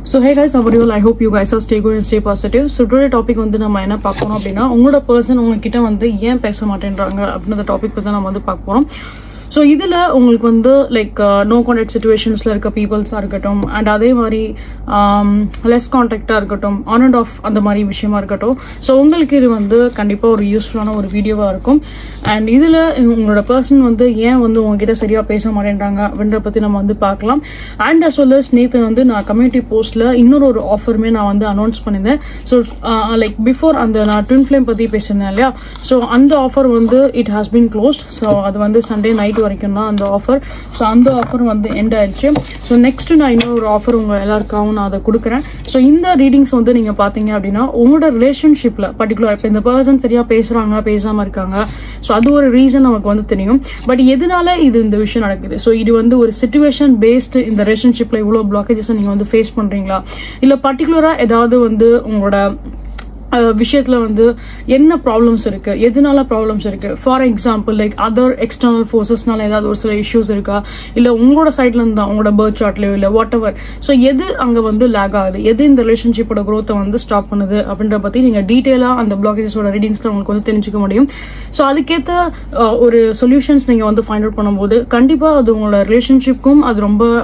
So hey guys, how are you all? I hope you guys are stay good and stay positive. So today topic வந்து நம்ம என்ன பார்க்க போறோம் அப்படின்னா உங்களோட பர்சன் உங்ககிட்ட வந்து ஏன் பேச மாட்டேன்றாங்க அப்படின்ற டாபிக் பத்தி நம்ம வந்து பார்க்க போறோம். ஸோ இதில் உங்களுக்கு வந்து லைக் நோ கான்டாக்ட் சுச்சுவேஷன்ஸில் இருக்க பீப்புள்ஸாக இருக்கட்டும் அண்ட் அதே மாதிரி லெஸ் கான்டாக்டாக இருக்கட்டும் ஆன் அண்ட் ஆஃப் அந்த மாதிரி விஷயமா இருக்கட்டும். ஸோ உங்களுக்கு இது வந்து கண்டிப்பாக ஒரு யூஸ்ஃபுல்லான ஒரு வீடியோவாக இருக்கும். அண்ட் இதில் உங்களோட பர்சன் வந்து ஏன் வந்து உங்ககிட்ட சரியாக பேச மாட்டேன்றாங்க அப்படின்ற பற்றி நம்ம வந்து பார்க்கலாம். அண்ட் அஸ் வெல் அஸ் நேற்று வந்து நான் கம்யூனிட்டி போஸ்ட்டில் இன்னொரு ஒரு ஆஃபருமே நான் வந்து அனௌன்ஸ் பண்ணியிருந்தேன். ஸோ லைக் பிஃபோர் அந்த நான் ட்வின் ஃப்ளேம் பற்றி பேசியிருந்தேன் இல்லையா. ஸோ அந்த ஆஃபர் வந்து it has been closed. So அது வந்து சண்டே நைட் வரைக்கும் தான் அந்த ஆஃபர். ஸோ அந்த ஆஃபர் வந்து எண்ட் ஆயிடுச்சு. ஸோ நெக்ஸ்ட் நான் இன்னொரு ஆஃபர் உங்க எல்லாருக்காகவும் நான் அதை கொடுக்குறேன். ஸோ இந்த ரீடிங்ஸ் வந்து நீங்க பாத்தீங்க அப்படின்னா உங்களோட ரிலேஷன்ஷிப்ல பர்டிகுலர் இப்போ இந்த பர்சன் சரியா பேசுறாங்க பேசாம இருக்காங்க. ஸோ அது ஒரு ரீசன் நமக்கு வந்து தெரியும். பட் எதனால இந்த விஷயம் நடக்குது? ஸோ இது வந்து ஒரு சிச்சுவேஷன் பேஸ்டு இந்த ரிலேஷன்ஷிப்ல இவ்வளவு பிளாக்கேஜஸ் நீங்க வந்து ஃபேஸ் பண்றீங்களா, இல்ல பர்டிகுலரா ஏதாவது வந்து உங்களோட விஷயத்துல வந்து என்ன ப்ராப்ளம்ஸ் இருக்கு, எதனால ப்ராப்ளம்ஸ் இருக்கு? For example like other external ஃபோர்ஸஸ்னால ஏதாவது ஒரு சில இஷ்யூஸ் இருக்கா, இல்ல உங்களோட சைட்ல இருந்தா உங்களோட பர்த் சார்ட்லயோ இல்ல வாட் எவர். ஸோ எது அங்க வந்து லேக் ஆகுது, எது இந்த ரிலேஷன்ஷிப்போட க்ரோத்தை வந்து ஸ்டாப் பண்ணுது அப்படின்ற பத்தி நீங்க டீடைலா அந்த பிளாக்கேஜஸோட ரீடிங்ஸ்ல உங்களுக்கு வந்து தெரிஞ்சுக்க முடியும். ஸோ அதுக்கேற்ற ஒரு சொல்யூஷன்ஸ் நீங்க வந்து ஃபைண்ட் அவுட் பண்ணும்போது கண்டிப்பா அது உங்களோட ரிலேஷன்ஷிப்க்கும்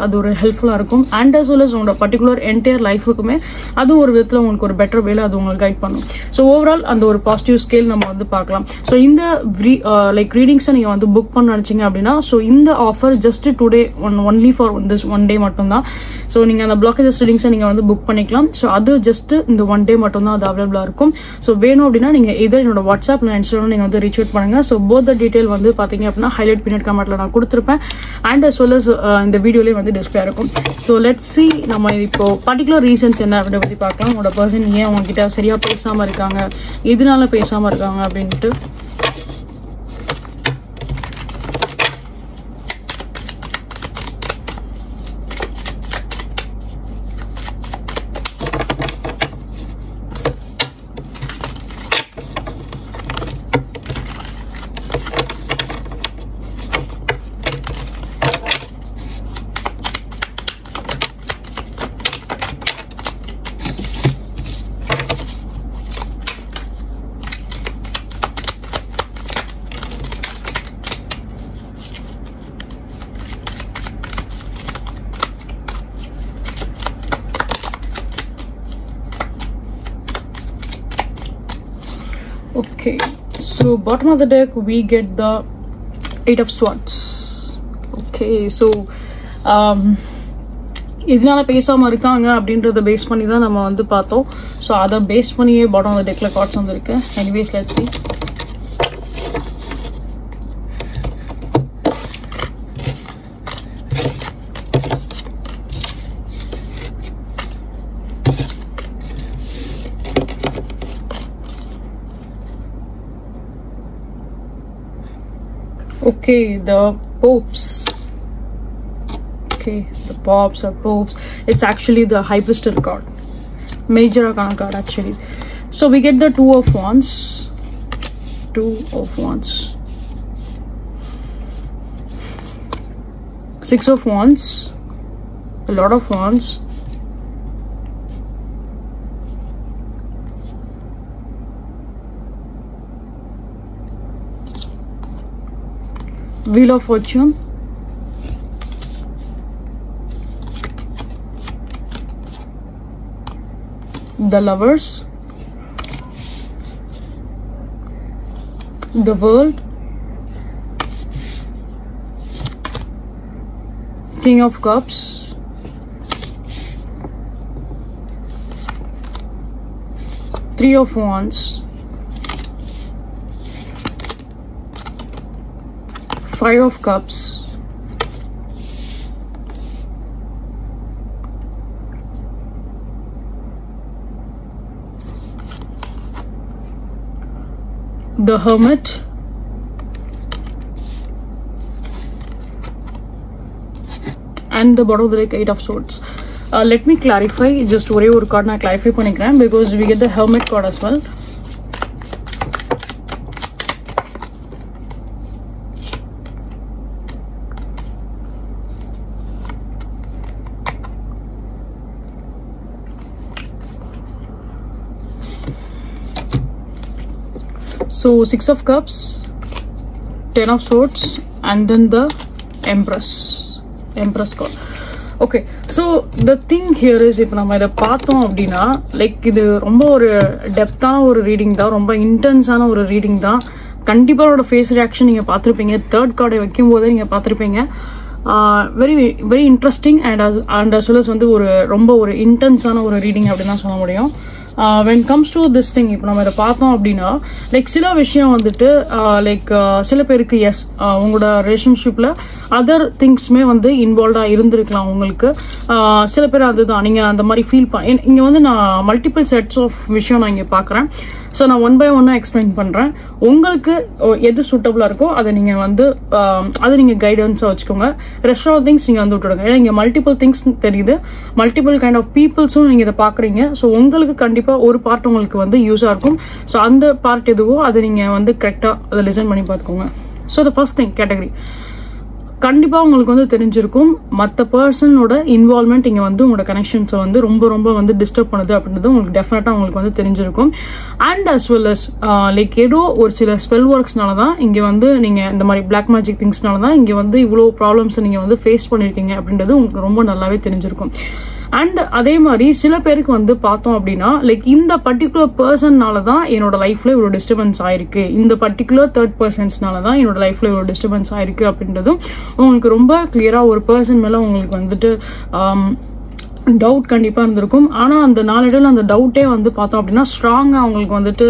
அது ஒரு ஹெல்ப்ஃபுல்லா இருக்கும். அண்ட் அஸ் வெல் அஸ் உங்களோட பர்டிகுலர் என்டையர் லைஃபுக்குமே அது ஒரு விதத்துல உங்களுக்கு ஒரு பெட்டர் வேலை அது உங்களுக்கு கைட் பண்ணும். So overall அந்த ஒரு பாசிட்டிவ் ஸ்கேல் நம்ம வந்து பார்க்கலாம். ஸோ இந்த லைக் ரீடிங்ஸை நீங்க வந்து புக் பண்ண நினைச்சீங்க அப்படின்னா ஸோ இந்த offer just today only for this one day மட்டும் தான். ஸோ நீங்க அந்த பிளாக்கேஜஸ் ரீடிங்ஸை நீங்க வந்து புக் பண்ணிக்கலாம். ஸோ அது ஜஸ்ட் இந்த ஒன் டே மட்டும் தான் அது அவைலபிளா இருக்கும். ஸோ வேணும் அப்படின்னா நீங்க இதே என்னோட வாட்ஸ்அப் இன்ஸ்டாகிராம் நீங்க வந்து ரீச் அவுட் பண்ணுங்க. ஸோ போத் த டீடைல் வந்து பாத்தீங்க அப்படின்னா ஹைலைட் பின்னட் கமெண்ட்ல நான் கொடுத்துருப்பேன். அண்ட் அஸ் வெல் அஸ் இந்த வீடியோலயே வந்து டிஸ்பிளே இருக்கும். ஸோ லெட்ஸ் சி நம்ம இப்போ பர்டிகுலர் ரீசன்ஸ் என்ன அப்படின்றத பத்தி பார்க்கலாம். உங்களோட பர்சன் ஏன் உங்ககிட்ட சரியா பேசாம இருக்காங்க, எதனால பேசாம இருக்காங்க அப்படின்ட்டு. Okay, so bottom of the deck we get the 8 of Swords. Okay, so இதனால பேசாம இருக்காங்க அப்படின்றத பேஸ் பண்ணி தான் நம்ம வந்து பார்த்தோம். ஸோ அதை பேஸ் பண்ணியே பாட்டம் ஆஃப் த டெக்ல கார்ட்ஸ் வந்துருக்கு. Anyways let's see. Okay, the popes. Okay, the pops or popes. It's actually the high priestess card. Major arcana card actually. So we get the Two of Wands. Two of Wands. Six of Wands. A lot of Wands. Wheel of Fortune. The Lovers. The World. King of Cups. Three of Wands. Five of Cups. The Hermit. And the bottom of the deck, 8 of Swords. Let me clarify, just ஒரே ஒரு card நான் clarify பண்ணிக்கிறேன் because we get the Hermit card as well. So 6 of Cups, 10 of Swords, and then the Empress card. Okay, so the thing here is, if நம்ம இதை பார்த்தோம் அப்படின்னா like இது ரொம்ப ஒரு டெப்தான ஒரு ரீடிங் தான், ரொம்ப இன்டென்ஸான ஒரு ரீடிங் தான். கண்டிப்பாக அவரோட ஃபேஸ் ரியாக்ஷன் நீங்கள் பார்த்துருப்பீங்க, தேர்ட் கார்டை வைக்கும் போதே நீங்கள் பார்த்துருப்பீங்க. Very very interesting and as well as வந்து ஒரு ரொம்ப ஒரு இன்டென்ஸான ஒரு ரீடிங் அப்படின்னு தான் சொல்ல முடியும். when comes to this thing, இப்போ நம்ம இதை பார்த்தோம் அப்படின்னா லைக் சில விஷயம் வந்துட்டு லைக் சில பேருக்கு எஸ் உங்களோட ரிலேஷன்ஷிப்ல அதர் திங்ஸ்மே வந்து இன்வால்வ்டா இருந்திருக்கலாம் உங்களுக்கு. சில பேர் அதுதான் நீங்க அந்த மாதிரி ஃபீல் இங்க வந்து நான் மல்டிபிள் செட்ஸ் ஆஃப் விஷயம் நான் இங்க பாக்குறேன். ஸோ நான் ஒன் பை ஒன்னா எக்ஸ்பிளைன் பண்றேன். உங்களுக்கு எது சூட்டபிளா இருக்கோ அதை நீங்க வந்து அதை நீங்க கைடன்ஸா வச்சுக்கோங்க. ரெஸ்ட் ஆஃப் திங்ஸ் நீங்க வந்து விட்டுடுங்க. ஏன்னா இங்க மல்டிபிள் திங்ஸ் தெரியுது, மல்டிபிள் கைண்ட் ஆஃப் பீப்புள்ஸும் நீங்க இதை பாக்குறீங்க. ஸோ உங்களுக்கு கண்டிப்பா ஒரு பார்ட் உங்களுக்கு வந்து யூஸா இருக்கும். ஸோ அந்த பார்ட் எதுவோ அதை நீங்க வந்து கரெக்டா அதை லிசன் பண்ணி பார்த்துக்கோங்க. So the first thing category கண்டிப்பா உங்களுக்கு வந்து தெரிஞ்சிருக்கும், மற்ற பர்சனோட இன்வால்வ்மெண்ட் இங்க வந்து உங்களோட கனெக்ஷன்ஸை வந்து ரொம்ப ரொம்ப வந்து டிஸ்டர்ப் பண்ணுது அப்படின்றது உங்களுக்கு டெஃபினட்டா உங்களுக்கு வந்து தெரிஞ்சிருக்கும். And as well as like ஏதோ ஒரு சில ஸ்பெல் ஒர்க்ஸ்னால தான் இங்க வந்து நீங்க இந்த மாதிரி பிளாக் மேஜிக் திங்ஸ்னால தான் இங்க வந்து இவ்வளவு ப்ராப்ளம்ஸ் நீங்க வந்து ஃபேஸ் பண்ணிருக்கீங்க அப்படின்றது உங்களுக்கு ரொம்ப நல்லாவே தெரிஞ்சிருக்கும். அண்ட் அதே மாதிரி சில பேருக்கு வந்து பார்த்தோம் அப்படின்னா லைக் இந்த பர்டிகுலர் பர்சன்னால தான் என்னோட லைஃப்ல இவ்வளவு டிஸ்டர்பன்ஸ் ஆயிருக்கு, இந்த பர்டிகுலர் தேர்ட் பர்சன்ஸ்னால தான் என்னோட லைஃப்ல இவ்வளவு டிஸ்டர்பன்ஸ் ஆயிருக்கு அப்படின்றதும் உங்களுக்கு ரொம்ப கிளியரா ஒரு பர்சன் மேல உங்களுக்கு வந்துட்டு டவுட் கண்டிப்பா இருந்திருக்கும். ஆனா அந்த நாளடைவில் அந்த டவுட்டே வந்து பார்த்தோம் அப்படின்னா ஸ்ட்ராங்கா அவங்களுக்கு வந்துட்டு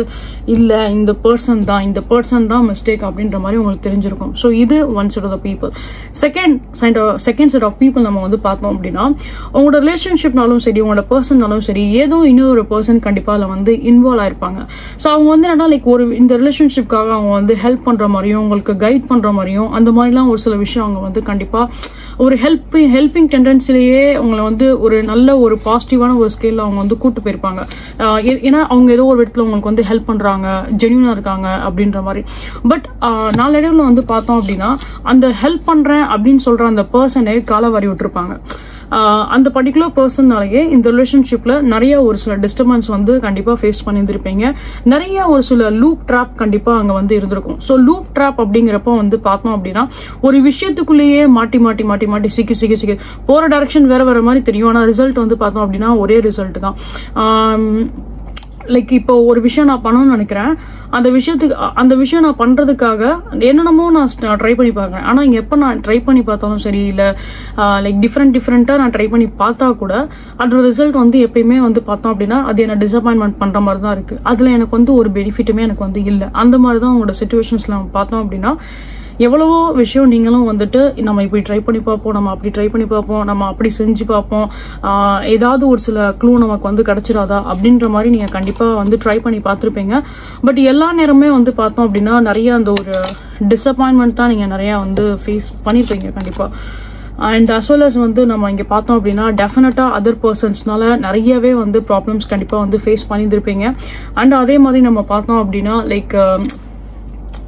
இல்ல இந்த பர்சன் தான் மிஸ்டேக் அப்படின்ற மாதிரி உங்களுக்கு தெரிஞ்சிருக்கும். ஸோ இது one set of the people. Second set of people நம்ம வந்து பார்த்தோம் அப்படின்னா உங்களோட ரிலேஷன்ஷிப்னாலும் சரி உங்களோட பர்சன்னாலும் சரி ஏதோ இன்னொரு பர்சன் கண்டிப்பா அதில் வந்து இன்வால்வ் ஆயிருப்பாங்க. ஸோ அவங்க வந்து என்னன்னா லைக் ஒரு இந்த ரிலேஷன்ஷிப்காக அவங்க வந்து ஹெல்ப் பண்ற மாதிரியும் உங்களுக்கு கைட் பண்ற மாதிரியும் அந்த மாதிரிலாம் ஒரு சில விஷயம் அவங்க வந்து கண்டிப்பா ஒரு ஹெல்பிங் டெண்டன்சிலேயே உங்களை வந்து ஒரு நல்ல ஒரு பாசிட்டிவான ஒரு ஸ்கேல்ல அவங்க வந்து கூட்டு போயிருப்பாங்க. ஏன்னா அவங்க ஏதோ ஒரு இடத்துல உங்களுக்கு வந்து ஹெல்ப் பண்றாங்க, ஜென்யூனா இருக்காங்க அப்படின்ற மாதிரி. பட் நாளடைவில் வந்து பார்த்தோம் அப்படின்னா அந்த ஹெல்ப் பண்றேன் அப்படின்னு சொல்ற அந்த பர்சனே காலை வாரி விட்டுருப்பாங்க. அந்த பர்டிகுலர் பர்சன்னாலேயே இந்த ரிலேஷன்ஷிப்ல நிறைய ஒரு சில டிஸ்டர்பன்ஸ் வந்து கண்டிப்பா ஃபேஸ் பண்ணியிருந்திருப்பீங்க. நிறைய ஒரு சில லூப் ட்ராப் கண்டிப்பா அங்க வந்து இருந்திருக்கும். ஸோ லூப் ட்ராப் அப்படிங்கிறப்ப வந்து பார்த்தோம் அப்படின்னா ஒரு விஷயத்துக்குள்ளேயே மாட்டி சிக்கி போற டைரக்ஷன் வேற மாதிரி தெரியும். ஆனா ரிசல்ட் வந்து பார்த்தோம் அப்படின்னா ஒரே ரிசல்ட் தான். லைக் இப்போ ஒரு விஷயம் நான் பண்ணணும்னு நினைக்கிறேன், அந்த விஷயம் நான் பண்றதுக்காக என்னென்னமோ நான் ட்ரை பண்ணி பாக்குறேன். ஆனா இங்க எப்ப நான் ட்ரை பண்ணி பார்த்தாலும் சரி இல்ல லைக் டிஃப்ரெண்டா நான் ட்ரை பண்ணி பார்த்தா கூட அதோட ரிசல்ட் வந்து எப்பயுமே வந்து பார்த்தோம் அப்படின்னா அது என்ன டிசப்பாயின்மெண்ட் பண்ற மாதிரி தான் இருக்கு. அதுல எனக்கு வந்து ஒரு பெனிஃபிட்டுமே எனக்கு வந்து இல்லை. அந்த மாதிரி தான் உங்களோட சிச்சுவேஷன்ஸ்ல பார்த்தோம் அப்படின்னா எவ்வளவோ விஷயம் நீங்களும் வந்துட்டு நம்ம இப்படி ட்ரை பண்ணி பார்ப்போம், நம்ம அப்படி ட்ரை பண்ணி பார்ப்போம், நம்ம அப்படி செஞ்சு பார்ப்போம், ஏதாவது ஒரு சில க்ளூ நமக்கு வந்து கிடைச்சிடாதா அப்படின்ற மாதிரி நீங்க கண்டிப்பா வந்து ட்ரை பண்ணி பார்த்துருப்பீங்க. பட் எல்லா நேரமே வந்து பார்த்தோம் அப்படின்னா நிறைய அந்த ஒரு டிசப்பாயின்மெண்ட் தான் நீங்க நிறைய வந்து ஃபேஸ் பண்ணிருப்பீங்க கண்டிப்பா. அண்ட் அஸ் வெல் அஸ் வந்து நம்ம இங்க பார்த்தோம் அப்படின்னா டெஃபினட்டா அதர் பர்சன்ஸ்னால நிறையவே வந்து ப்ராப்ளம்ஸ் கண்டிப்பா வந்து ஃபேஸ் பண்ணியிருப்பீங்க. அண்ட் அதே மாதிரி நம்ம பார்த்தோம் அப்படின்னா லைக்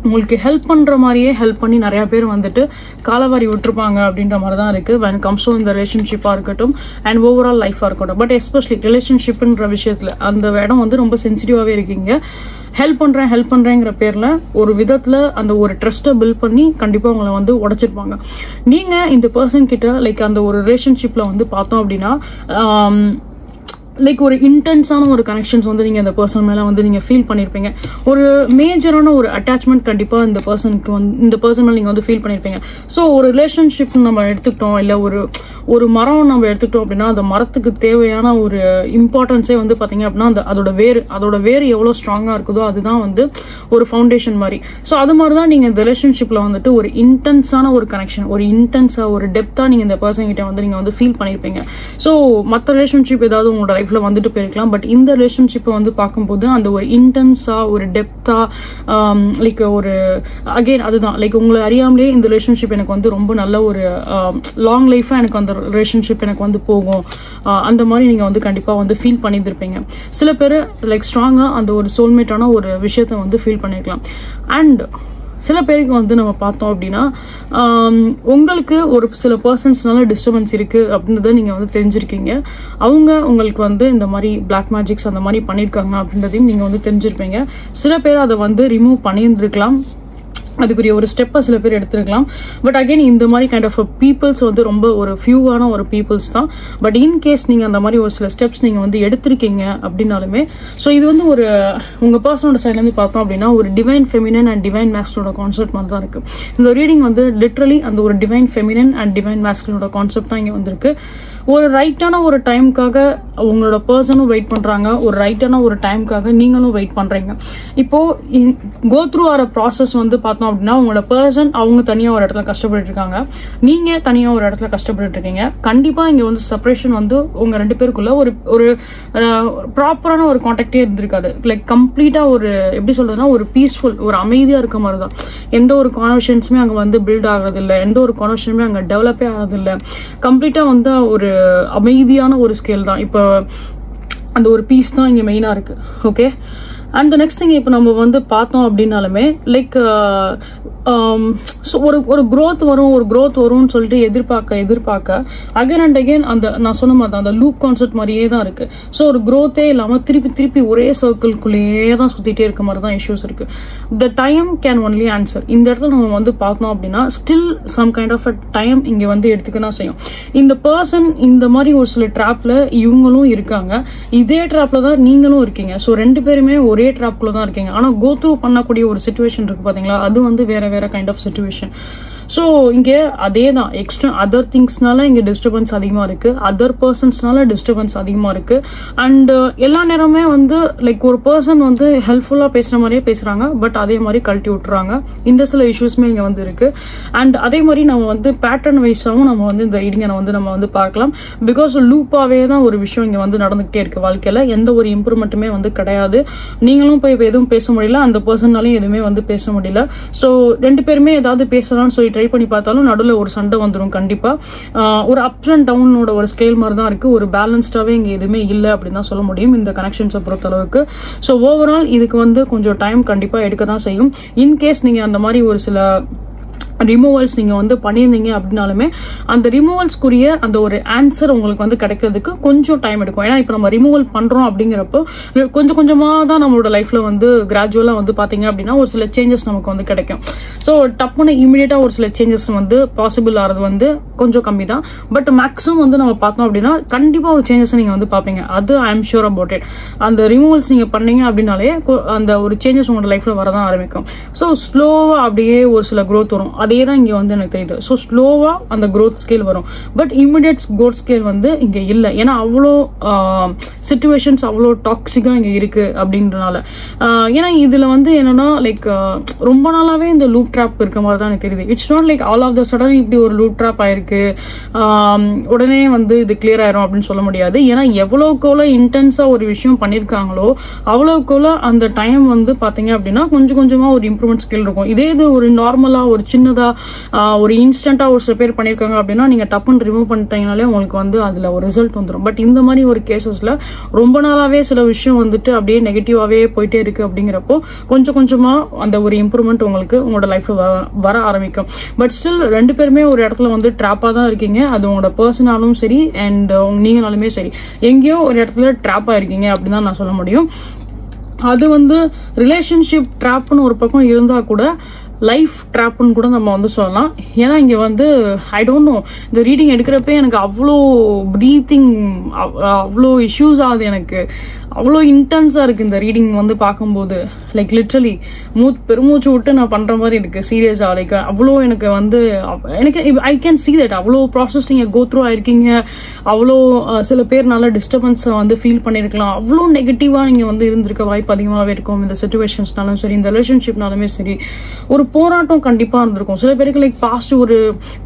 உங்களுக்கு ஹெல்ப் பண்ற மாதிரியே ஹெல்ப் பண்ணி நிறைய பேர் வந்துட்டு காலவாரி விட்டுருப்பாங்க அப்படின்ற மாதிரி தான் இருக்கு. when comes to இந்த ரிலேஷன்ஷிப்பா இருக்கட்டும் அண்ட் ஓவரால் லைஃபா இருக்கட்டும். பட் எஸ்பெஷலி ரிலேஷன்ஷிப்ன்ற விஷயத்துல அந்த இடம் வந்து ரொம்ப சென்சிட்டிவாவே இருக்கீங்க. ஹெல்ப் பண்றேங்கிற பேர்ல ஒரு விதத்துல அந்த ஒரு ட்ரஸ்ட்டை பில்ட் பண்ணி கண்டிப்பா உங்களை வந்து உடைச்சிருப்பாங்க. நீங்க இந்த பர்சன் கிட்ட லைக் அந்த ஒரு ரிலேஷன்ஷிப்ல வந்து பார்த்தோம் அப்படின்னா லைக் ஒரு இன்டென்ஸான ஒரு கனெக்ஷன்ஸ் வந்து நீங்க இந்த பர்சன் மேல வந்து நீங்க ஃபீல் பண்ணிருப்பீங்க. ஒரு மேஜரான ஒரு அட்டாச்மெண்ட் கண்டிப்பா இந்த பர்சனுக்கு வந்து இந்த பர்சன் மேல நீங்க வந்து ஃபீல் பண்ணிருப்பீங்க. ஸோ ஒரு ரிலேஷன்ஷிப் நம்ம எடுத்துக்கிட்டோம் இல்ல ஒரு மரம் நம்ம எடுத்துக்கிட்டோம் அப்படின்னா அந்த மரத்துக்கு தேவையான ஒரு இம்பார்ட்டன்ஸே வந்து பாத்தீங்க அப்படின்னா அதோட வேறு எவ்வளவு ஸ்ட்ராங்கா இருக்குதோ அதுதான் வந்து ஒரு ஃபவுண்டேஷன் மாதிரி. ஸோ அது மாதிரிதான் நீங்க இந்த ரிலேஷன்ஷிப்ல வந்துட்டு ஒரு இன்டென்ஸான ஒரு கனெக்ஷன் ஒரு இன்டென்ஸா ஒரு டெப்தா நீங்க இந்த பர்சன் கிட்ட வந்து நீங்க வந்து ஃபீல் பண்ணிருப்பீங்க. ஸோ மற்ற ரிலேஷன்ஷிப் ஏதாவது உங்களோட லைஃப்ல வந்துட்டு போயிருக்கலாம். பட் இந்த ரிலேஷன்ஷிப்பை வந்து பார்க்கும்போது அந்த ஒரு இன்டென்ஸா ஒரு டெப்தா லைக் ஒரு அகெயின் அதுதான் லைக் உங்களை அறியாமலே இந்த ரிலேஷன்ஷிப் எனக்கு வந்து ரொம்ப நல்ல ஒரு லாங் லைஃபா எனக்கு அந்த ரிலேஷன்ஷிப் எனக்கு வந்து போகும் அந்த மாதிரி நீங்க வந்து கண்டிப்பா வந்து ஃபீல் பண்ணியிருப்பீங்க. சில பேர் லைக் ஸ்ட்ராங்கா அந்த ஒரு சோல்மேட்டான ஒரு விஷயத்த வந்து ஃபீல் பண்ணிருக்கலாம். அண்ட் சில பேருக்கு வந்து நம்ம பார்த்தோம் அப்படின்னா உங்களுக்கு ஒரு சில பர்சன்ஸ்னால டிஸ்டர்பன்ஸ் இருக்கு அப்படின்றத நீங்க வந்து தெரிஞ்சிருக்கீங்க. அவங்க உங்களுக்கு வந்து இந்த மாதிரி பிளாக் மேஜிக்ஸ் அந்த மாதிரி பண்ணியிருக்காங்க அப்படின்றதையும் நீங்க வந்து தெரிஞ்சிருப்பீங்க. சில பேர் அதை வந்து ரிமூவ் பண்ணியிருந்திருக்கலாம், அதுக்குரிய ஒரு ஸ்டெப்பை சில பேர் எடுத்திருக்கலாம். பட் அகைன் இந்த மாதிரி கைண்ட் ஆஃப் பீப்புள்ஸ் வந்து ரொம்ப ஒரு ஃபியூவான ஒரு பீப்புள்ஸ் தான். பட் இன்கேஸ் நீங்க அந்த மாதிரி ஒரு சில ஸ்டெப்ஸ் நீங்க வந்து எடுத்திருக்கீங்க அப்படின்னாலுமே, ஸோ இது வந்து ஒரு உங்க பர்சனோட சைட்ல இருந்து பார்த்தோம் அப்படின்னா ஒரு டிவைன் ஃபெமினன் அண்ட் டிவைன் மேஸ்குலனோட கான்செப்ட் மாதிரி தான் இருக்கு. இந்த ரீடிங் வந்து லிட்ரலி அந்த ஒரு டிவைன் ஃபெமினன் அண்ட் டிவைன் மேஸ்குலனோட கான்செப்ட் தான் இங்க வந்திருக்கு. ஒரு ரைட்டான ஒரு டைமுக்காக உங்களோட பர்சனும் வெயிட் பண்றாங்க, ஒரு ரைட்டான ஒரு டைமுக்காக நீங்களும் வெயிட் பண்றீங்க. இப்போ கோ த்ரூ ஆற ப்ராசஸ் வந்து பார்த்தோம் அப்படின்னா உங்களோட பர்சன் அவங்க தனியா ஒரு இடத்துல கஷ்டப்பட்டு இருக்காங்க, நீங்க தனியா ஒரு இடத்துல கஷ்டப்பட்டு இருக்கீங்க. கண்டிப்பா இங்க வந்து செப்பரேஷன் வந்து உங்க 2 பேருக்குள்ள ஒரு ப்ராப்பரான ஒரு கான்டாக்டே இருந்திருக்காது. லைக் கம்ப்ளீட்டா ஒரு எப்படி சொல்றதுன்னா ஒரு பீஸ்ஃபுல் ஒரு அமைதியா இருக்க மாதிரி தான். எந்த ஒரு கான்வர்சேஷன்ஸுமே அங்க வந்து பில்ட் ஆகுறது இல்லை, எந்த ஒரு கான்வர்சேஷனுமே அங்க டெவலப்பே ஆகுறது இல்லை. கம்ப்ளீட்டா வந்து ஒரு அமைதியான ஒரு ஸ்கேல் தான். இப்போ அந்த ஒரு பீஸ் தான் இங்க மெயினா இருக்கு. ஓகே, அண்ட் நெக்ஸ்ட் திங் இப்போ நம்ம வந்து பார்த்தோம் அப்படின்னாலுமே லைக் ஒரு growth வரும்னு சொல்லிட்டு எதிர்பார்க்க அகைன் அண்ட் அகைன் அந்த நான் சொன்ன மாதிரி அந்த லூப் கான்செப்ட் மாதிரியே தான் இருக்கு. ஸோ ஒரு growth-ஏ இல்லாம திருப்பி ஒரே சர்க்கிள்குள்ளேயே தான் சுத்திட்டே இருக்க மாதிரி தான் இஷ்யூஸ் இருக்கு. The time can only answer. இந்த இடத்துல நம்ம வந்து பார்த்தோம் அப்படின்னா still some kind of a time இங்க வந்து எடுத்துக்க தான் செய்யும். இந்த பர்சன் இந்த மாதிரி ஒரு சில ட்ராப்ல இவங்களும் இருக்காங்க, இதே ட்ராப்ல தான் நீங்களும் இருக்கீங்க. ஸோ 2 பேருமே ஒரே ட்ராப்குள்ள தான் இருக்கீங்க. ஆனா கோ த்ரூ பண்ணக்கூடிய ஒரு சிச்சுவேஷன் இருக்கு பாத்தீங்களா, அது வந்து வேற கைண்ட் ஆஃப் சிச்சுவேஷன். ஸோ இங்க அதே தான் எக்ஸ்ட்ரா அதர் திங்ஸ்னால இங்க டிஸ்டர்பன்ஸ் அதிகமா இருக்கு, அதர் பர்சன்ஸ்னால டிஸ்டர்பன்ஸ் அதிகமா இருக்கு. அண்ட் எல்லா நேரமே வந்து லைக் ஒரு பர்சன் வந்து ஹெல்ப்ஃபுல்லா பேசுற மாதிரியே பேசுறாங்க, பட் அதே மாதிரி கழட்டி விட்டுறாங்க. இந்த சில இஷ்யூஸ்மே இங்க வந்து இருக்கு. அண்ட் அதே மாதிரி நம்ம வந்து பேட்டர்ன் வைஸாவும் நம்ம வந்து இந்த ரீடிங்கை நம்ம வந்து பார்க்கலாம். பிகாஸ் லூப்பாவே தான் ஒரு விஷயம் இங்க வந்து நடந்துகிட்டே இருக்கு. வாழ்க்கையில எந்த ஒரு இம்ப்ரூவ்மெண்ட்டுமே வந்து கிடையாது. நீங்களும் போய் எதுவும் பேச முடியல, அந்த பர்சனாலையும் எதுவுமே வந்து பேச முடியல. ஸோ 2 பேருமே ஏதாவது பேசலாம்னு சொல்லி ட்ரை பண்ணி பார்த்தாலும் நடுவில் ஒரு சண்டை வந்துடும் கண்டிப்பா. ஒரு அப்ஸ் அண்ட் டவுனோட ஒரு ஸ்கேல் மாதிரி தான் இருக்கு. ஒரு பேலன்ஸ்டாவே இங்க எதுவுமே இல்லை அப்படின்னு தான் சொல்ல முடியும் இந்த கனெக்ஷன்ஸை பொறுத்த அளவுக்கு. ஸோ ஓவரால் இதுக்கு வந்து கொஞ்சம் டைம் கண்டிப்பா எடுக்க தான் செய்யும். இன்கேஸ் நீங்க அந்த மாதிரி ஒரு சில ரிமூவல்ஸ் நீங்க வந்து பண்ணியிருந்தீங்க அப்படின்னாலுமே அந்த ரிமூவல்ஸ்க்குரிய அந்த ஒரு ஆன்சர் உங்களுக்கு வந்து கிடைக்கிறதுக்கு கொஞ்சம் டைம் எடுக்கும். ஏன்னா இப்போ நம்ம ரிமூவல் பண்றோம் அப்படிங்கிறப்போ கொஞ்சமா தான் நம்மளோட லைஃப்ல வந்து கிராஜுவலா வந்து பாத்தீங்க அப்படின்னா ஒரு சில சேஞ்சஸ் நமக்கு வந்து கிடைக்கும். ஸோ டப்புன்னு இமீடியட்டா ஒரு சில சேஞ்சஸ் வந்து பாசிபிள் ஆகிறது வந்து கொஞ்சம் கம்மி தான். பட் மேக்ஸிமம் வந்து நம்ம பார்த்தோம் அப்படின்னா கண்டிப்பா ஒரு சேஞ்சஸ் நீங்க வந்து பாப்பீங்க. அது I am sure about it. அந்த ரிமூவல்ஸ் நீங்க பண்ணீங்க அப்படின்னாலே அந்த ஒரு சேஞ்சஸ் உங்களோட லைஃப்ல வரதான் ஆரம்பிக்கும். ஸோ ஸ்லோவா அப்படியே ஒரு சில growth வரும். அதே தான் இங்க வந்து எனக்கு தெரியுது. ஸோ ஸ்லோவா அந்த growth ஸ்கேல் வரும். பட் இமிடியேட் growth ஸ்கேல் வந்து இங்க இல்லை. ஏன்னா அவ்வளோ சிச்சுவேஷன்ஸ் அவ்வளோ டாக்ஸிக்கா இங்க இருக்கு அப்படின்றனால. ஏன்னா இதுல வந்து என்னன்னா லைக் ரொம்ப நாளாவே இந்த லூப் ட்ராப் இருக்க மாதிரி தான் எனக்கு தெரியுது. It's not like all of the sudden இப்படி ஒரு லூப் ட்ராப் ஆயிருக்கு உடனே வந்து இது கிளியர் ஆயிரும் அப்படின்னு சொல்ல முடியாது. ஏன்னா எவ்வளவுக்கு இன்டென்ஸா ஒரு விஷயம் பண்ணிருக்காங்களோ அவ்வளவுக்கு அந்த டைம் வந்து பாத்தீங்க அப்படின்னா கொஞ்சமா ஒரு இம்ப்ரூவ்மெண்ட் ஸ்கில் இருக்கும். இதே இது ஒரு நார்மலா ஒரு சின்னதா ஒரு இன்ஸ்டன்டா ஒரு சில பேர் பண்ணிருக்காங்க அப்படின்னா நீங்க டப்புன்னு ரிமூவ் பண்ணிட்டீங்கனாலே உங்களுக்கு வந்து அதுல ஒரு ரிசல்ட் வந்துடும். பட் இந்த மாதிரி ஒரு கேசஸ்ல ரொம்ப நாளாவே சில விஷயம் வந்துட்டு அப்படியே நெகட்டிவாவே போயிட்டே இருக்கு அப்படிங்கிறப்போ கொஞ்சமா அந்த ஒரு இம்ப்ரூவ்மெண்ட் உங்களுக்கு உங்களோட லைஃப்ல வர ஆரம்பிக்கும். பட் ஸ்டில் 2 பேருமே ஒரு இடத்துல வந்து ட்ராப்பா தான் இருக்கீங்க. அது உங்களோட பர்சனாலும் சரி அண்ட் நீங்களாலுமே சரி எங்கேயோ ஒரு இடத்துல ட்ராப்பா இருக்கீங்க அப்படின்னு தான் நான் சொல்ல முடியும். அது வந்து ரிலேஷன்ஷிப் ட்ராப்னு ஒரு பக்கம் இருந்தா கூட லைஃப் ட்ராப்னு கூட நம்ம வந்து சொல்லலாம். ஏன்னா இங்க வந்து ஐ டோன்ட் நோ இந்த ரீடிங் எடுக்கிறப்ப எனக்கு அவ்வளோ ப்ரீத்திங் அவ்வளோ இஷ்யூஸ் ஆகுது. எனக்கு அவ்வளோ இன்டென்ஸா இருக்கு இந்த ரீடிங் வந்து பார்க்கும்போது. லைக் லிட்ரலி பெருமூச்சு விட்டு நான் பண்ற மாதிரி இருக்கு சீரியஸா. லைக் அவ்வளோ எனக்கு வந்து எனக்கு ஐ கேன் see that அவ்வளோ ப்ராசஸ் நீங்க கோ த்ரூ ஆயிருக்கீங்க. அவ்வளோ சில பேர்னால டிஸ்டர்பன்ஸ் வந்து ஃபீல் பண்ணிருக்கலாம். அவ்வளோ நெகட்டிவா நீங்க வந்து இருந்திருக்க வாய்ப்பு அதிகமாகவே இருக்கும். இந்த சிச்சுவேஷன்ஸ்னாலும் சரி இந்த ரிலேஷன்ஷிப்னாலுமே சரி ஒரு போராட்டம் கண்டிப்பா இருந்திருக்கும். சில பேருக்கு லைக் பாஸ்ட் ஒரு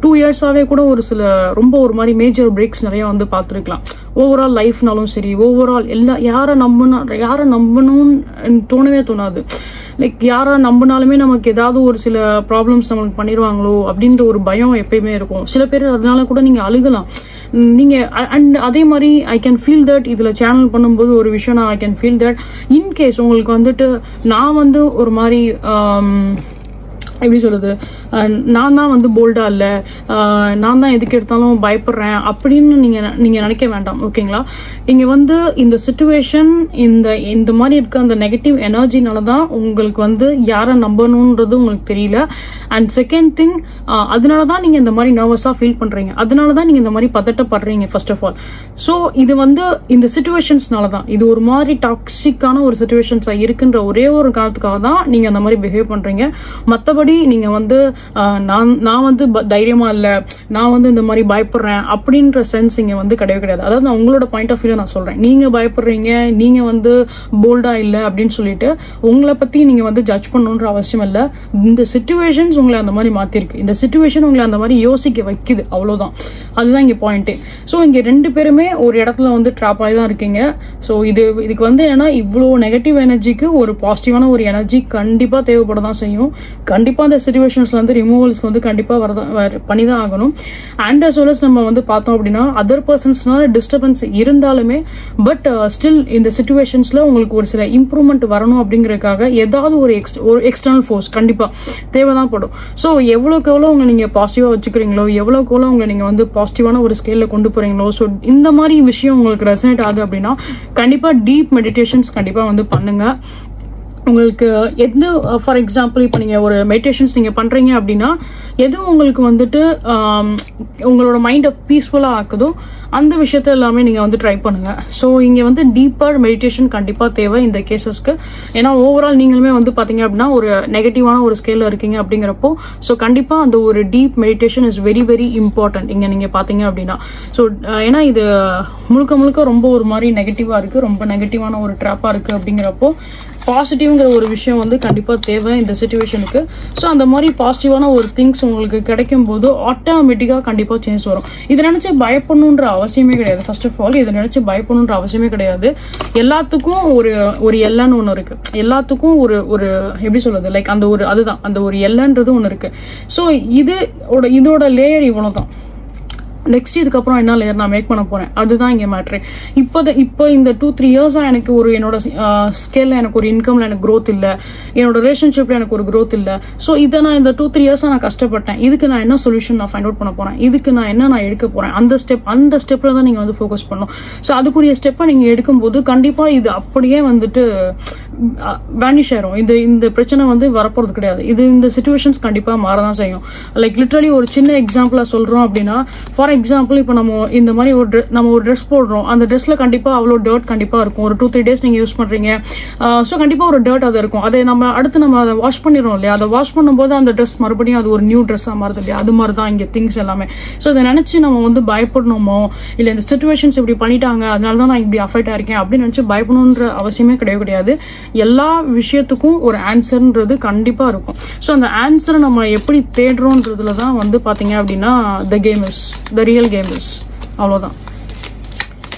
2 இயர்ஸாவே கூட ஒரு சில ரொம்ப ஒரு மாதிரி மேஜர் பிரேக்ஸ் நிறைய வந்து பார்த்துருக்கலாம். ஓவரால் லைஃப்னாலும் சரி ஓவரால் யாரை நம்பணும்னு தோணவே தோணாது. லைக் யாரை நம்பினாலுமே நமக்கு ஏதாவது ஒரு சில ப்ராப்ளம்ஸ் நம்மளுக்கு பண்ணிடுவாங்களோ அப்படின்ற ஒரு பயம் எப்பயுமே இருக்கும். சில பேர் அதனால கூட நீங்க அழுகலாம். நீங்க அண்ட் அதே மாதிரி ஐ கேன் ஃபீல் தட் இதுல சேனல் பண்ணும்போது ஒரு விஷயம் நான் I can feel that in case உங்களுக்கு வந்துட்டு நான் வந்து ஒரு மாதிரி எப்படி சொல்றது, நான் தான் வந்து போல்டா இல்ல, நான் தான் எதுக்கு எடுத்தாலும் பயப்படுறேன் அப்படின்னு நீங்க நினைக்க வேண்டாம். ஓகேங்களா? இங்க வந்து இந்த சிச்சுவேஷன் இந்த மாதிரி இருக்க அந்த நெகட்டிவ் எனர்ஜினாலதான் உங்களுக்கு வந்து யாரை நம்பணும்ன்றது உங்களுக்கு தெரியல. அண்ட் செகண்ட் திங், அதனாலதான் நீங்க இந்த மாதிரி நர்வஸா ஃபீல் பண்றீங்க, அதனாலதான் நீங்க இந்த மாதிரி பதட்டப்படுறீங்க ஃபர்ஸ்ட் ஆஃப் ஆல். சோ இது வந்து இந்த சிச்சுவேஷன்ஸ்னாலதான், இது ஒரு மாதிரி டாக்ஸிக்கான ஒரு சிச்சுவேஷன்ஸா இருக்குன்ற ஒரே ஒரு காரணத்துக்காக தான் நீங்க அந்த மாதிரி பிஹேவ் பண்றீங்க. மத்தபடி நீங்க வந்து நான் வந்து தைரியமா இல்ல, நான் வந்து இந்த மாதிரி பயப்படுறேன் அப்படின்ற சென்ஸ் இங்க வந்து கிடையவே கிடையாது. அதாவது நான் உங்களோட பாயிண்ட் ஆஃப் வியூல நான் சொல்றேன். நீங்க பயப்படுறீங்க, நீங்க வந்து போல்டா இல்ல அப்படின்னு சொல்லிட்டு உங்களை பத்தி நீங்க வந்து ஜட்ஜ் பண்ணணும்ன்ற அவசியம் இல்ல. இந்த சிச்சுவேஷன்ஸ் உங்களை அந்த மாதிரி மாத்திருக்கு, இந்த சிச்சுவேஷன் உங்களை அந்த மாதிரி யோசிக்க வைக்குது, அவ்வளவுதான். அதுதான் இங்க பாயிண்டே. சோ இங்க ரெண்டு பேருமே ஒரு இடத்துல வந்து ட்ராப் ஆகி தான் இருக்கீங்க. சோ இதுக்கு வந்து ஏன்னா இவ்வளவு நெகட்டிவ் எனர்ஜிக்கு ஒரு பாசிட்டிவான ஒரு எனர்ஜி கண்டிப்பா தேவைப்படதான் செய்யும். கண்டிப்பா அந்த சிச்சுவேஷன்ஸ்ல வந்து ரிமூவல்ஸ்க்கு வந்து கண்டிப்பா பண்ணிதான் ஆகணும். அண்ட் அஸ் வெல் அஸ் நம்ம வந்து பார்த்தோம் அப்படின்னா அதர் பர்சன்ஸ்னால டிஸ்டர்பன்ஸ் இருந்தாலுமே பட் ஸ்டில் இந்த சிச்சுவேஷன்ஸ்ல உங்களுக்கு ஒரு சில இம்ப்ரூவ்மெண்ட் வரணும் அப்படிங்கறதுக்காக ஏதாவது ஒரு எக்ஸ்டர்னல் ஃபோர்ஸ் கண்டிப்பா தேவைதான் படும். சோ எவ்வளவுக்கு எவ்வளவு உங்களை நீங்க பாசிட்டிவா வச்சுக்கிறீங்களோ, எவ்வளவுக்கு எவ்வளவு உங்களை நீங்க வந்து பாசிட்டிவான ஒரு ஸ்கேல்ல கொண்டு போறீங்களோ, சோ இந்த மாதிரி விஷயம் உங்களுக்கு ரெசனேட் ஆகுது அப்படின்னா கண்டிப்பா டீப் மெடிடேஷன்ஸ் கண்டிப்பா வந்து பண்ணுங்க. உங்களுக்கு எது ஃபார் எக்ஸாம்பிள் இப்போ நீங்க ஒரு மெடிடேஷன்ஸ் நீங்க பண்றீங்க அப்படின்னா எது உங்களுக்கு வந்துட்டு உங்களோட மைண்ட் பீஸ்ஃபுல்லா ஆக்குதோ அந்த விஷயத்த எல்லாமே நீங்க வந்து ட்ரை பண்ணுங்க. ஸோ இங்க வந்து டீப்பர் மெடிடேஷன் கண்டிப்பா தேவை இந்த கேசஸ்க்கு. ஏன்னா ஓவரால் நீங்களுமே வந்து பாத்தீங்க அப்படின்னா ஒரு நெகட்டிவான ஒரு ஸ்கேல்ல இருக்கீங்க அப்படிங்கிறப்போ ஸோ கண்டிப்பா அந்த ஒரு deep meditation is very very important இங்க நீங்க பாத்தீங்க அப்படின்னா. ஸோ ஏன்னா இது முழுக்க முழுக்க ரொம்ப ஒரு மாதிரி நெகட்டிவா இருக்கு, ரொம்ப நெகட்டிவான ஒரு ட்ராப்பா இருக்கு அப்படிங்கிறப்போ பாசிட்டிவ்ங்கிற ஒரு விஷயம் வந்து கண்டிப்பா தேவை இந்த சிச்சுவேஷனுக்கு. ஸோ அந்த மாதிரி பாசிட்டிவான ஒரு திங்ஸ் உங்களுக்கு கிடைக்கும் போது ஆட்டோமேட்டிக்கா கண்டிப்பா சேஞ்ச் வரும். இதை நினைச்சு பயப்படணுன்ற அவசியமே கிடையாது. ஃபர்ஸ்ட் ஆஃப் ஆல் இதை நினைச்சு பயப்படணுன்ற அவசியமே கிடையாது. எல்லாத்துக்கும் ஒரு எல்லைன்னு ஒண்ணு இருக்கு, எல்லாத்துக்கும் ஒரு எப்படி சொல்றது லைக் அந்த ஒரு அதுதான் அந்த ஒரு எல்லைன்றது ஒண்ணு இருக்கு. ஸோ இதோட லேயர் இவ்வளவுதான். நெக்ஸ்ட் இதுக்கப்புறம் என்ன லேயர் நான் மேக் பண்ண போறேன் அதுதான் இங்க மேட்ரு. இப்போ இந்த 2-3 இயர்ஸா எனக்கு ஒரு என்னோட ஸ்கேல்ல எனக்கு ஒரு இன்கம்ல எனக்கு growth இல்ல, என்னோட ரிலேஷன்ஷிப்ல எனக்கு ஒரு growth இல்ல. சோ இதை நான் இந்த 2-3 இயர்ஸா நான் கஷ்டப்பட்டேன். இதுக்கு நான் என்ன சொல்யூஷன் நான் ஃபைண்ட் அவுட் பண்ண போறேன், இதுக்கு நான் எடுக்க போறேன், அந்த ஸ்டெப்ல தான் நீங்க வந்து ஃபோக்கஸ் பண்ணணும். சோ அதுக்குரிய ஸ்டெப்பை நீங்க எடுக்கும்போது கண்டிப்பா இது அப்படியே வந்துட்டு வேனிஷ் ஆயிரும். இந்த பிரச்சனை வந்து வரப்போறது கிடையாது. இந்த சிச்சுவேஷன்ஸ் கண்டிப்பா மாறதான் செய்யும். லைக் லிட்டரலி ஒரு சின்ன எக்ஸாம்பிளா சொல்றோம் அப்படின்னா ஃபார் எக்ஸாம்பிள் இப்போ நம்ம இந்த மாதிரி நம்ம ஒரு ட்ரெஸ் போடுறோம், அந்த ட்ரெஸ்ல கண்டிப்பா அவ்வளோ டர்ட் கண்டிப்பா இருக்கும். ஒரு 2-3 டேஸ் நீங்க யூஸ் பண்றீங்க, ஸோ கண்டிப்பா ஒரு டர்ட் அது இருக்கும். அதை நம்ம அதை வாஷ் பண்ணிடுறோம் இல்லையா, அதை வாஷ் பண்ணும்போது அந்த ட்ரெஸ் மறுபடியும் அது ஒரு நியூ ட்ரெஸ்ஸா மாறுது இல்லையா, அது மாதிரி தான் இங்க திங்ஸ் எல்லாமே. ஸோ இதை நினைச்சு நம்ம வந்து பயப்படணுமோ இல்ல இந்த சிச்சுவேஷன்ஸ் இப்படி பண்ணிட்டாங்க அதனாலதான் நான் இப்படி அஃபெக்ட் ஆயிருக்கேன் அப்படின்னு நினைச்சு பயப்படணுன்ற அவசியமே கிடையாது. எல்லா விஷயத்துக்கும் ஒரு ஆன்சர்ன்றது கண்டிப்பா இருக்கும். ஸோ அந்த ஆன்சரை நம்ம எப்படி தேடுறோன்றதுலதான் வந்து பாத்தீங்க அப்படின்னா the real game is அவ்வளவுதான்.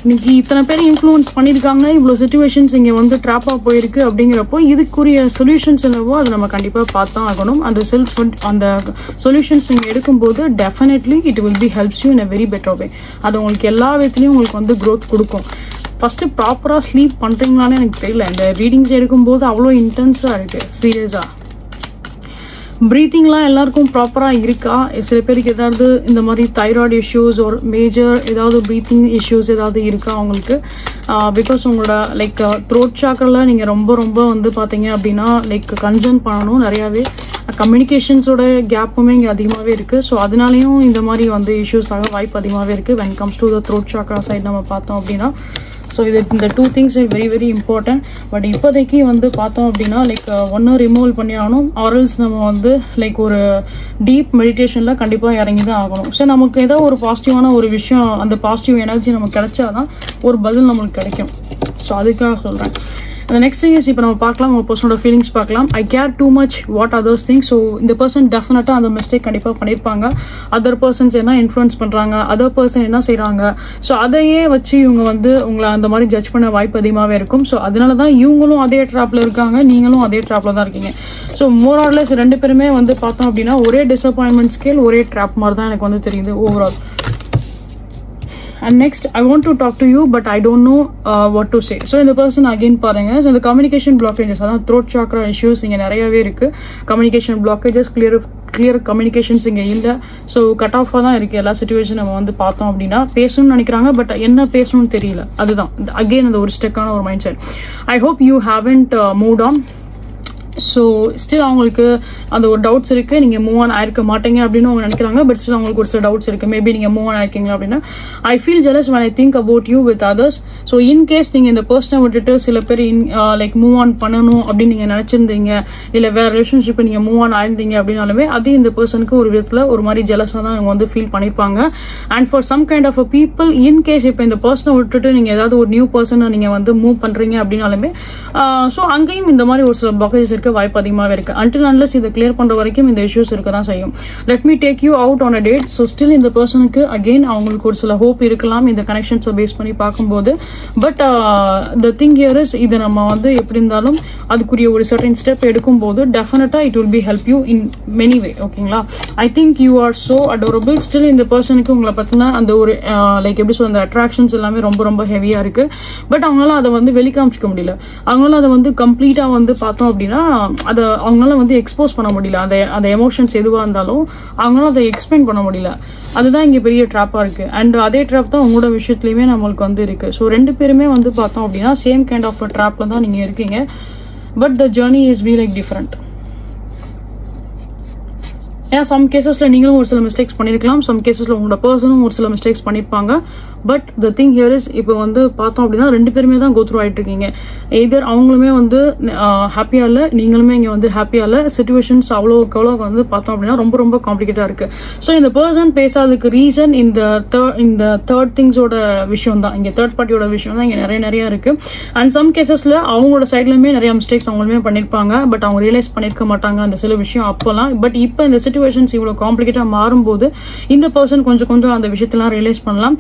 இன்னைக்கு இத்தனை பேர் இன்ஃப்ளூயன்ஸ் பண்ணிருக்காங்க, இவ்வளவு சிச்சுவேஷன்ஸ் இங்க வந்து ட்ராப்பா போயிருக்கு அப்படிங்கிறப்போ இதுக்குரிய சொல்யூஷன்ஸ் என்னவோ அதை நம்ம கண்டிப்பா பார்த்தான் ஆகணும். அந்த சொல்யூஷன்ஸ் நீங்க எடுக்கும்போது definitely it will be helps you in a very better way. அது உங்களுக்கு எல்லா விதத்துலயும் உங்களுக்கு வந்து growth கொடுக்கும். ஃபர்ஸ்ட் ப்ராப்பரா ஸ்லீப் பண்றீங்களான்னு எனக்கு தெரியல. இந்த ரீடிங்ஸ் எடுக்கும்போது அவ்வளோ இன்டென்ஸா இருக்கு சீரியஸா. பிரீத்திங்லாம் எல்லாருக்கும் ப்ராப்பரா இருக்கா? சில பேருக்கு ஏதாவது இந்த மாதிரி தைராய்டு இஷ்யூஸ் ஒரு மேஜர் ஏதாவது பிரீத்திங் இஷ்யூஸ் ஏதாவது இருக்கா அவங்களுக்கு? பிகாஸ் உங்களோட லைக் த்ரோட் சாக்கர்ல நீங்க ரொம்ப ரொம்ப வந்து பாத்தீங்க அப்படின்னா லைக் கன்சர்ன் பண்ணணும் நிறையவே. கம்யூனிகேஷன்ஸோட கேப்புமே இங்க அதிகமாவே இருக்கு. ஸோ அதனாலயும் இந்த மாதிரி வந்து இஷ்யூஸ் ஆக வாய்ப்பு அதிகமாவே இருக்கு when comes to the throat chakra side நம்ம பார்த்தோம் அப்படின்னா. ஸோ இந்த 2 things are very very important. But இப்போதைக்கு வந்து பார்த்தோம் அப்படின்னா லைக் ஒன்னு ரிமூவல் பண்ணி ஆகணும், ஆரல்ஸ் நம்ம வந்து லைக் ஒரு டீப் மெடிடேஷன்ல கண்டிப்பா இறங்கி தான் ஆகணும். ஸோ நமக்கு ஏதோ ஒரு பாசிட்டிவான ஒரு விஷயம் அந்த பாசிட்டிவ் எனர்ஜி நமக்கு கிடைச்சாதான் ஒரு பதில் நம்மளுக்கு கிடைக்கும். ஸோ அதுக்காக சொல்றேன். The next thing is இப்போ நம்ம பார்க்கலாம் ஒரு பர்சனோட ஃபீலிங்ஸ் பார்க்கலாம். I care too much what others think. So இந்த பர்சன் டெஃபினட்டா அந்த மிஸ்டேக் கண்டிப்பா பண்ணிருப்பாங்க. அதர் பர்சன்ஸ் என்ன இன்ஃபுளுன்ஸ் பண்றாங்க, அதர் பர்சன் என்ன செய்யறாங்க, ஸோ அதையே வச்சு இவங்க வந்து உங்களை அந்த மாதிரி ஜட்ஜ் பண்ண வாய்ப்பு அதிகமாவே இருக்கும். ஸோ அதனாலதான் இவங்களும் அதே ட்ராப்ல இருக்காங்க, நீங்களும் அதே ட்ராப்ல தான் இருக்கீங்க. ஸோ மோர் ஆர் லெஸ் ரெண்டு பேருமே வந்து பார்த்தோம் அப்படின்னா ஒரே டிசப்பாயின்மெண்ட் ஸ்கேல் ஒரே ட்ராப் மாதிரி தான் எனக்கு வந்து தெரியுது overall. and next I want to talk to you but I don't know what to say. So இந்த person again பாருங்க, so இந்த communication blockages, அதான் throat chakra issues இங்க நிறையவே இருக்கு. communication blockages, clear communications இங்க இல்ல. so cut off தான் இருக்கு எல்லா situation. நம்ம வந்து பார்த்தோம் அப்படின்னா பேசணும்னு நினைக்கிறாங்க பட் என்ன பேசணும்னு தெரியல. அதுதான் again அந்த ஒரு ஸ்டெக்கான ஒரு mind set. I hope you haven't moved on. So still அவங்களுக்கு அந்த ஒரு டவுட்ஸ் இருக்கு, நீங்க மூவ் ஆன் ஆயிருக்க மாட்டீங்க அப்படின்னு அவங்க நினைக்கிறாங்க. பட் ஸ்டில் அவங்களுக்கு ஒரு சில டவுட்ஸ் இருக்கு, மேபி நீங்க மூவ் ஆன் ஆயிருக்கீங்களா அப்படின்னா. I feel jealous when I think about you with others. So in case நீங்க இந்த பர்சனை விட்டுட்டு சில பேர் லைக் மூவ் ஆன் பண்ணணும் அப்படின்னு நீங்க நினைச்சிருந்தீங்க, இல்ல வேற ரிலேஷன்ஷிப் நீங்க மூவ் ஆன் ஆயிருந்தீங்க அப்படின்னாலுமே அது இந்த பர்சனுக்கு ஒரு விதத்துல ஒரு மாதிரி ஜெலஸா தான் அவங்க வந்து ஃபீல் பண்ணிருப்பாங்க. And for some kind of people, in case இப்ப இந்த பர்சனை விட்டுட்டு நீங்க ஏதாவது ஒரு நியூ பர்சனை நீங்க வந்து மூவ் பண்றீங்க அப்படின்னாலுமே ஸோ அங்கேயும் இந்த மாதிரி ஒரு சில பிளாக்கேஜஸ் இருக்கு, வாய்ப்பு அதிகமாவே இருக்கு. until unless இதை கிளியர் பண்ற வரைக்கும் இந்த இஷ்யூஸ் இருக்க தான் செய்யும். let me take you out on a date. so still இந்த பர்சனுக்கு அகைன் அவங்களுக்கு ஒரு சில ஹோப் இருக்கலாம் இந்த கனெக்ஷன்ஸை பேஸ் பண்ணி பார்க்கும்போது. But the thing here is இது நம்ம வந்து எப்படி இருந்தாலும் அதுக்குரிய ஒரு certain ஸ்டெப் எடுக்கும் போது டெஃபினட்டா it will be help you in many way. ஓகேங்களா? I think you are so adorable. still இந்த பர்சனுக்கு உங்களை பத்தின அந்த ஒரு லைக் எப்படி சொல்ற அந்த அட்ராக்ஷன்ஸ் எல்லாமே ரொம்ப ரொம்ப ஹெவியா இருக்கு. பட் அவங்களால அதை வந்து வெளிக்காமிச்சிக்க முடியல. அவங்களால அதை வந்து கம்ப்ளீட்டா வந்து பார்த்தோம் அப்படின்னா அதை அவங்களால வந்து எக்ஸ்போஸ் பண்ண முடியல. அந்த எமோஷன்ஸ் எதுவா இருந்தாலும் அவங்களால அதை எக்ஸ்பிளைன் பண்ண முடியல. அதுதான் இங்க பெரிய ட்ராப்பா இருக்கு. அண்ட் அதே ட்ராப் தான் உங்களோட விஷயத்துலயுமே நம்மளுக்கு வந்து இருக்கு. ஸோ ரெண்டு பேருமே வந்து பார்த்தோம் அப்படின்னா சேம் கைண்ட் ஆஃப் ட்ராப்ல தான் நீங்க இருக்கீங்க. But the journey is be like different. ஏன்னா சம் கேசஸ்ல நீங்களும் ஒரு சில மிஸ்டேக்ஸ் பண்ணிருக்கலாம், சம் கேசஸ்ல உங்களோட பர்சனும் ஒரு சில மிஸ்டேக்ஸ் பண்ணிருப்பாங்க. But the thing here is இப்போ வந்து பார்த்தோம் அப்படின்னா ரெண்டு பேருமே தான் கோத்ரூ ஆயிட்டு இருக்கீங்க. எதர் அவங்களுமே வந்து ஹாப்பியா இல்ல, நீங்களுமே இங்க வந்து ஹாப்பியா இல்ல. சிச்சுவேஷன்ஸ் அவ்வளோ வந்து பார்த்தோம் அப்படின்னா ரொம்ப ரொம்ப காம்ப்ளிகேட்டா இருக்கு. ஸோ இந்த பர்சன் பேசாததுக்கு ரீசன் இந்த தேர்ட் திங்ஸோட விஷயம் தான், இங்க தேர்ட் பார்ட்டியோட விஷயம் தான் இங்க நிறைய இருக்கு. அண்ட் சம் கேசஸ்ல அவங்களோட சைட்லயுமே நிறைய மிஸ்டேக்ஸ் அவங்களுமே பண்ணிருப்பாங்க. பட் அவங்க ரியலைஸ் பண்ணிருக்க மாட்டாங்க அந்த சில விஷயம் அப்பெல்லாம். பட் இப்போ இந்த சிச்சுவேஷன்ஸ் இவ்வளவு காம்ப்ளிகேட்டா மாறும்போது இந்த பர்சன் கொஞ்சம் அந்த விஷயத்தெல்லாம் ரியலைஸ் பண்ணலாம்.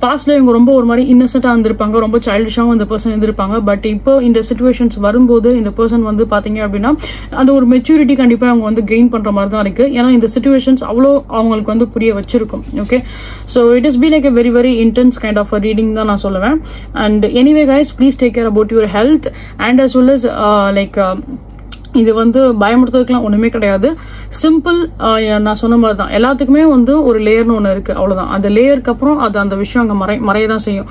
பாஸ்ட்ல இவங்க ரொம்ப ஒரு மாதிரி இன்னசென்ட்டா இருந்திருப்பாங்க, ரொம்ப சைல்டிஷாவும் இந்த பர்சன் இருந்திருப்பாங்க. பட் இப்போ இந்த சிச்சுவேஷன்ஸ் வரும்போது இந்த பர்சன் வந்து பாத்தீங்க அப்படின்னா அந்த ஒரு மெச்சூரிட்டி கண்டிப்பா அவங்க வந்து கெயின் பண்ற மாதிரி தான் இருக்கு. ஏன்னா இந்த சிச்சுவேஷன்ஸ் அவ்வளோ அவங்களுக்கு வந்து புரிய வச்சிருக்கும். Okay, so it is be like a very very intense kind of a reading தான் நான் சொல்லுவேன். And anyway guys, please take care about your health and as well as like இது வந்து பயமுறுத்துறதுக்குலாம் ஒண்ணுமே கிடையாது. சிம்பிள், நான் சொன்ன மாதிரி தான் எல்லாத்துக்குமே வந்து ஒரு லேயர்னு ஒண்ணு இருக்கு, அவ்வளவுதான். அந்த லேயருக்கு அப்புறம் அது அந்த விஷயம் அங்க மறையதான் செய்யும்.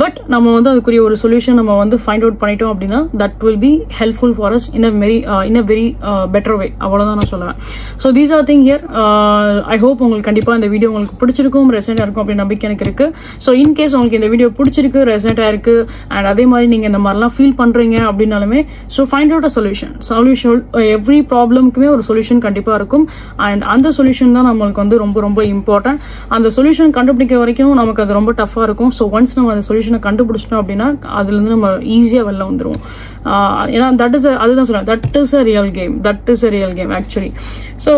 பட் நம்ம வந்து அதுக்குரிய ஒரு சொல்யூஷன் நம்ம வந்து ஃபைண்ட் அவுட் பண்ணிட்டோம் அப்படின்னா that will be helpful for us in a very better way. அவ்வளவுதான் நான் சொல்லுவேன். So these are thing here. I hope உங்களுக்கு கண்டிப்பா இந்த வீடியோ உங்களுக்கு பிடிச்சிருக்கும், ரெசனேட் இருக்கும் அப்படின்னு நம்பிக்கை எனக்கு இருக்கு. ஸோ இன்கேஸ் உங்களுக்கு இந்த வீடியோ பிடிச்சிருக்கு, ரெசனேட் ஆயிருக்கு அண்ட் அதே மாதிரி நீங்க இந்த மாதிரிலாம் ஃபீல் பண்றீங்க அப்படின்னாலுமே so find out a solution. Every ப்ராப்ளம்க்குமே ஒரு சொல்யூஷன் கண்டிப்பா இருக்கும். அண்ட் அந்த சொல்யூஷன் தான் நம்மளுக்கு வந்து ரொம்ப ரொம்ப இம்பார்ட்டன்ட். அந்த சொல்யூஷன் கண்டுபிடிக்க வரைக்கும் நமக்கு அது ரொம்ப டஃபா இருக்கும். ஸோ ஒன்ஸ் நம்ம அந்த சொல்யூஷனை கண்டுபிடிச்சிட்டோம் அப்படின்னா அதுல இருந்து நம்ம ஈஸியா வெளில வந்துருவோம். ஏன்னா அதுதான் சொல்றேன், that is a real game actually. So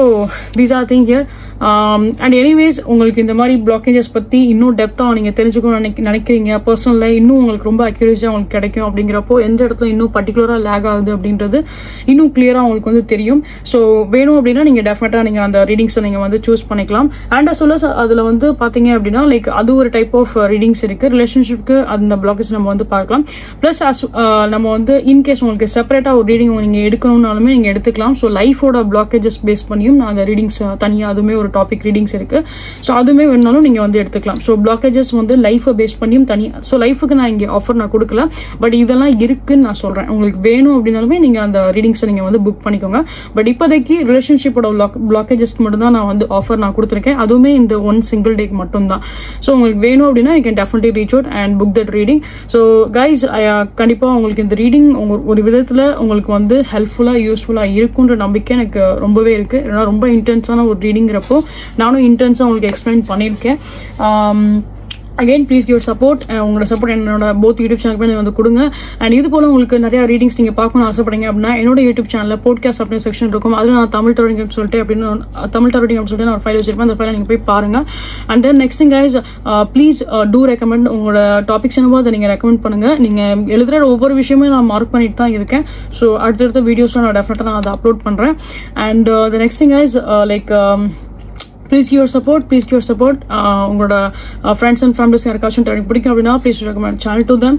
these are thing here. And anyways உங்களுக்கு இந்த மாதிரி பிளாக்கேஜஸ் பத்தி இன்னும் டெப்தா நீங்க தெரிஞ்சுக்கணும்னு நினைக்கிறீங்க, பர்சனல்ல இன்னும் உங்களுக்கு ரொம்ப அக்யூரேசியா உங்களுக்கு கிடைக்கும் அப்படிங்கிறப்போ எந்த இடத்துல இன்னும் பர்டிகுலரா லேக் ஆகுது அப்படின்றது இன்னும் கிளியரா உங்களுக்கு வந்து தெரியும். ஸோ வேணும் அப்படின்னா நீங்க டெஃபினட்டா நீங்க அந்த ரீடிங்ஸை நீங்க வந்து சூஸ் பண்ணிக்கலாம். அண்ட் அஸ் வெல் அஸ் அதுல வந்து பாத்தீங்க அப்படின்னா லைக் அது ஒரு டைப் ஆஃப் ரீடிங்ஸ் இருக்கு. ரிலேஷன்ஷிப்க்கு அந்த பிளாக்கேஜ் நம்ம வந்து பார்க்கலாம். பிளஸ் நம்ம வந்து இன்கேஸ் உங்களுக்கு செப்பரேட்டா ஒரு ரீடிங் நீங்க எடுக்கணும்னாலுமே நீங்க எடுத்துக்கலாம். ஸோ லைஃபோட பிளாக்கேஜஸ் பேஸ் பண்ணியும் நாங்க ரீடிங்ஸ் தனியா அதுவுமே ஒரு டாபிக் ரீடிங்ஸ் இருக்கு. ஸோ அதுவுமே வேணாலும் நீங்க வந்து எடுத்துக்கலாம். ஸோ பிளாக்கேஜஸ் வந்து லைஃபை பேஸ் பண்ணியும் தனியா. ஸோ லைஃபுக்கு நான் இங்க ஆஃபர் நான் கொடுக்கல, பட் இதெல்லாம் இருக்குன்னு நான் சொல்றேன். உங்களுக்கு வேணும் அப்படின்னாலுமே நீங்க அந்த ரீடிங்ஸை நீங்க வந்து புக் பண்ணிக்கோங்க. பட் இப்போதைக்கு ரிலேஷன்ஷிப்போட பிளாக்கேஜஸ் மட்டும் தான் நான் வந்து ஆஃபர் நான் கொடுத்துருக்கேன். அதுவுமே இந்த ஒன் சிங்கிள் டேக்கு மட்டும் தான். ஸோ உங்களுக்கு வேணும் அப்படின்னா you can definitely reach out and book that reading. So guys, கண்டிப்பா உங்களுக்கு இந்த ரீடிங் ஒரு விதத்துல உங்களுக்கு வந்து ஹெல்ப்ஃபுல்லா யூஸ்ஃபுல்லா இருக்குன்ற நம்பிக்கை எனக்கு ரொம்பவே இருக்கு. ஏன்னா ரொம்ப இன்டென்ஸான ஒரு ரீடிங்கிறப்போ நானும் இன்டென்ஸா உங்களுக்கு எக்ஸ்பிளைன் பண்ணியிருக்கேன். Again please give support. உங்களோட சப்போர்ட் என்னோட போத் யூடியூப் சேனலுக்குமே வந்து கொடுங்க. அண்ட் இது போல உங்களுக்கு நிறைய ரீடிங்ஸ் நீங்க பார்க்கணும்னு ஆசைப்படுங்க அப்படின்னா என்னோட யூடியூப் சேனல்ல பாட்காஸ்ட் அப்படின்னு செக்ஷன் இருக்கும். அதுல நான் தமிழ் டாரோட்டிங் சொல்லிட்டு நான் ஒரு ஃபைல் வச்சிருப்பேன். அந்த ஃபைலை நீங்க போய் பாருங்க. And then next thing guys, please do recommend. உங்களோட டாபிக்ஸ் என்னவோ அதை நீங்க ரெக்கமெண்ட் பண்ணுங்க. நீங்க எழுதுற ஒவ்வொரு விஷயமே நான் மார்க் பண்ணிட்டு தான் இருக்கேன். ஸோ அடுத்தடுத்த வீடியோஸ்ல நான் டெஃபினட்டா நான் அதை அப்லோட் பண்றேன். And the next thing guys, like please give your support, please give your support. உங்களோட ஃப்ரெண்ட்ஸ் அண்ட் ஃபேமிலிஸ் யாருக்காச்சும் எனக்கு பிடிக்கும் அப்படின்னா please recommend channel to them.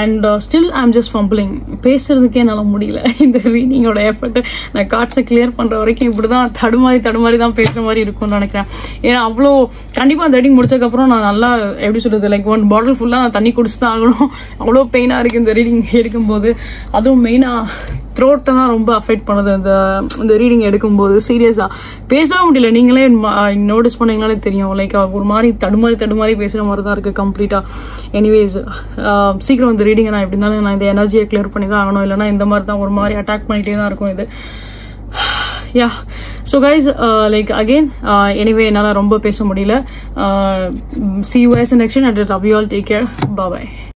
And still I am just fumbling, பேசுறதுக்கே என்னால் முடியல. இந்த ரீடிங்கோட எஃபர்ட் நான் கார்ட்ஸை கிளியர் பண்ற வரைக்கும் இப்படிதான் தடுமாறி தான் பேசுற மாதிரி இருக்கும்னு நினைக்கிறேன். ஏன்னா அவ்வளோ கண்டிப்பா அந்த ரீடிங் முடிச்சதுக்கப்புறம் நான் நல்லா எப்படி சொல்றது, லைக் 1 பாட்டில் ஃபுல்லா தண்ணி குடிச்சு தான் ஆகணும். அவ்வளோ பெயினா இருக்கு இந்த ரீடிங் எடுக்கும்போது. அதுவும் மெயினா த்ரோட்டை தான் ரொம்ப அஃபெக்ட் பண்ணுது இந்த ரீடிங் எடுக்கும்போது. சீரியஸா பேசவே முடியல. நீங்களே நோட்டீஸ் பண்ணீங்கனாலே தெரியும், லைக் ஒரு மாதிரி தடுமாறி பேசுற மாதிரி தான் இருக்கு கம்ப்ளீட்டா. எனிவேஸ் சீக்கிரம் இந்த ரீடிங்கை நான் எப்படி இருந்தாலும் நான் இந்த எனர்ஜியை கிளியர் பண்ணி தான் ஆகணும், இல்லைன்னா இந்த மாதிரி தான் ஒரு மாதிரி அட்டாக் பண்ணிட்டே தான் இருக்கும் இது. Yeah, so guys, like again, anyway என்னால ரொம்ப பேச முடியல. See you guys in next one. I love you all. Take care. Bye bye.